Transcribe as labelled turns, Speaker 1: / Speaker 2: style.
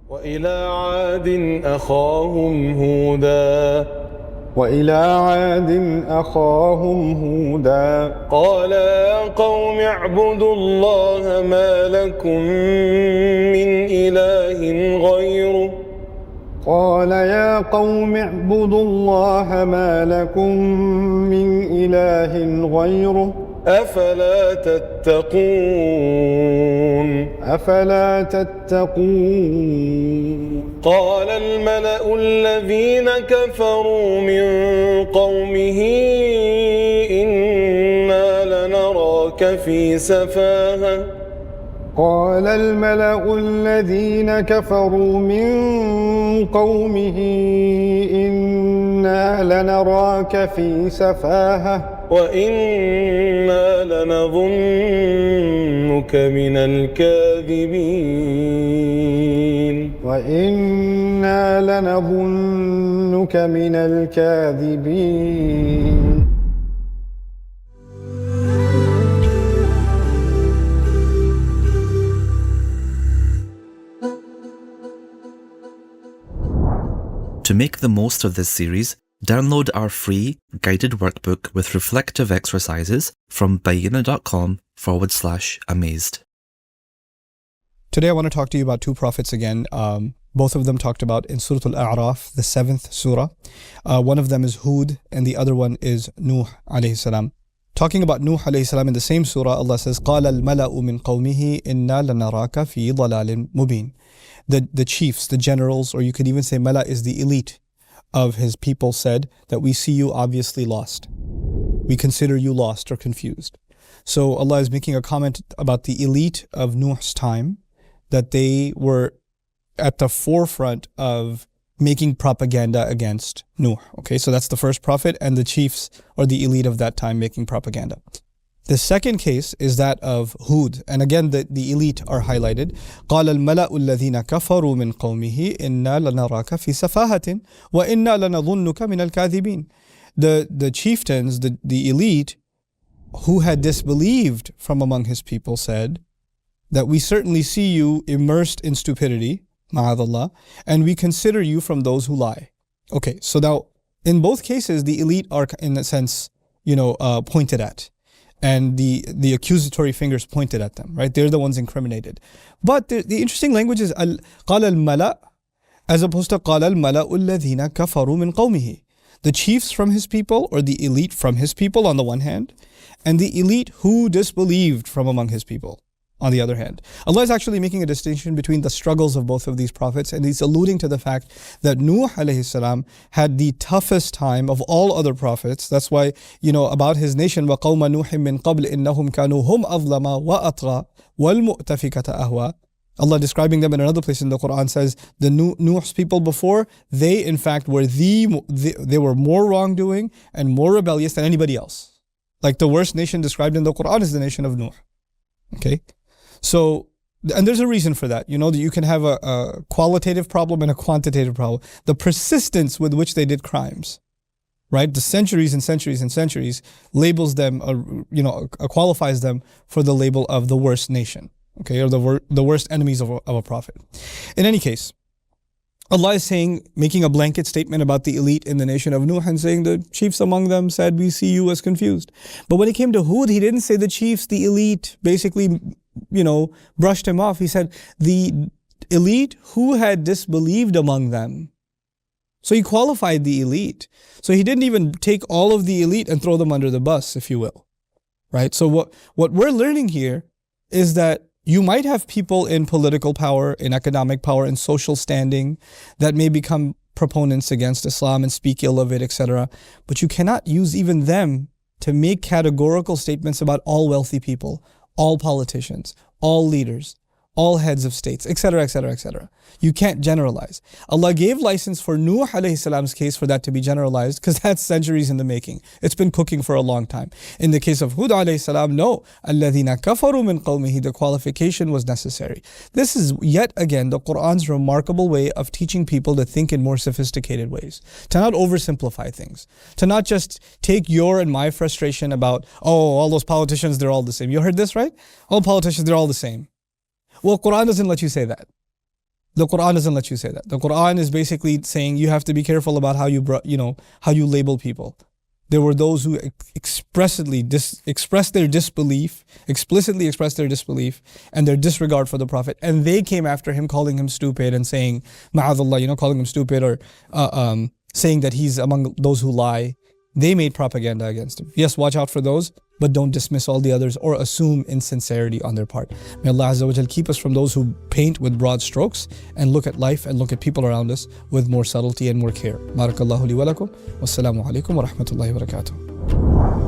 Speaker 1: وإلى عاد أخاهم هودا
Speaker 2: وإلى عاد أخاهم هودا
Speaker 1: قال يا قوم اعبدوا الله ما لكم من إله غيره
Speaker 2: قال يا قوم اعبدوا الله ما لكم من إله غيره
Speaker 1: أفلا تتقون
Speaker 2: أفلا تتقون
Speaker 1: قال الملأ الذين كفروا من قومه إنا لنراك في سفاهة
Speaker 2: قال الملأ الذين كفروا من قومه إنا لنراك في سفاهة
Speaker 1: وإنا لنظنك من الكاذبين
Speaker 2: وإنا لنظنك من الكاذبين.
Speaker 3: To make the most of this series, download our free guided workbook with reflective exercises from bayina.com/amazed.
Speaker 4: Today I want to talk to you about two prophets again. Both of them talked about in Surah Al-A'raf, the 7th surah. One of them is Hud and the other one is Nuh alayhi salam. Talking about Nuh alayhi salam in the same surah, Allah says, قَالَ الْمَلَأُ مِنْ قَوْمِهِ إِنَّا لَنَرَاكَ فِي ضَلَالٍ مُبِينٍ. The chiefs, the generals, or you could even say Mala is the elite of his people, said that we see you obviously lost. We consider you lost or confused. So Allah is making a comment about the elite of Nuh's time, that they were at the forefront of making propaganda against Nuh. Okay, so that's the first prophet and the chiefs or the elite of that time making propaganda. The second case is that of Hud, and again the elite are highlighted. قال الملأ الذين كفروا من قومه إنا لنراك في سفاهة وإنا لنظنك من الكاذبين. The chieftains, the elite who had disbelieved from among his people said that we certainly see you immersed in stupidity, ma'adallah, and we consider you from those who lie. Okay, so now in both cases the elite are in a sense, pointed at. And the accusatory fingers pointed at them, right? They're the ones incriminated. But the interesting language is قال الملأ as opposed to قال الملأ الذين كفروا من قومه. The chiefs from his people, or the elite from his people on the one hand, and the elite who disbelieved from among his people on the other hand. Allah is actually making a distinction between the struggles of both of these prophets, and he's alluding to the fact that Nuh alayhi salam had the toughest time of all other prophets. That's why, about his nation, وَقَوْمَ نُوحٍ مِّن قَبْلِ إِنَّهُمْ كَانُوا هُمْ أَظْلَمَ وَأَطْغَى وَالْمُؤْتَفِكَةَ أَهْوَى. Allah describing them in another place in the Quran says, the Nuh's people before, they in fact were they were more wrongdoing and more rebellious than anybody else. Like the worst nation described in the Quran is the nation of Nuh. Okay? So, and there's a reason for that. That you can have a qualitative problem and a quantitative problem. The persistence with which they did crimes, right? The centuries and centuries and centuries labels them, qualifies them for the label of the worst nation, okay, or the worst enemies of a prophet. In any case, Allah is making a blanket statement about the elite in the nation of Nuh and saying the chiefs among them said, we see you as confused. But when it came to Hud, he didn't say the chiefs, the elite, basically, brushed him off. He said the elite who had disbelieved among them. So he qualified the elite. So he didn't even take all of the elite and throw them under the bus, if you will. Right? So what we're learning here is that you might have people in political power, in economic power, in social standing that may become proponents against Islam and speak ill of it, etc. But you cannot use even them to make categorical statements about all wealthy people, all politicians, all leaders, all heads of states, etc., etc., etc. You can't generalize. Allah gave license for Nuh alayhi salam's case for that to be generalized because that's centuries in the making. It's been cooking for a long time. In the case of Hud alayhi salam, no. الَّذِينَ كَفَرُوا مِنْ قَوْمِهِ, the qualification was necessary. This is yet again the Qur'an's remarkable way of teaching people to think in more sophisticated ways. To not oversimplify things. To not just take your and my frustration about, all those politicians, they're all the same. You heard this, right? All politicians, they're all the same. Well, Quran doesn't let you say that. The Quran doesn't let you say that. The Quran is basically saying you have to be careful about how you label people. There were those who explicitly expressed their disbelief and their disregard for the Prophet, and they came after him, calling him stupid and saying, "Ma'adallah," calling him stupid, or saying that he's among those who lie. They made propaganda against him. Yes, watch out for those, but don't dismiss all the others or assume insincerity on their part. May Allah Azza wa Jal keep us from those who paint with broad strokes and look at life and look at people around us with more subtlety and more care. Barakallahu li wa lakum. Wassalamu alaikum wa rahmatullahi wa barakatuh.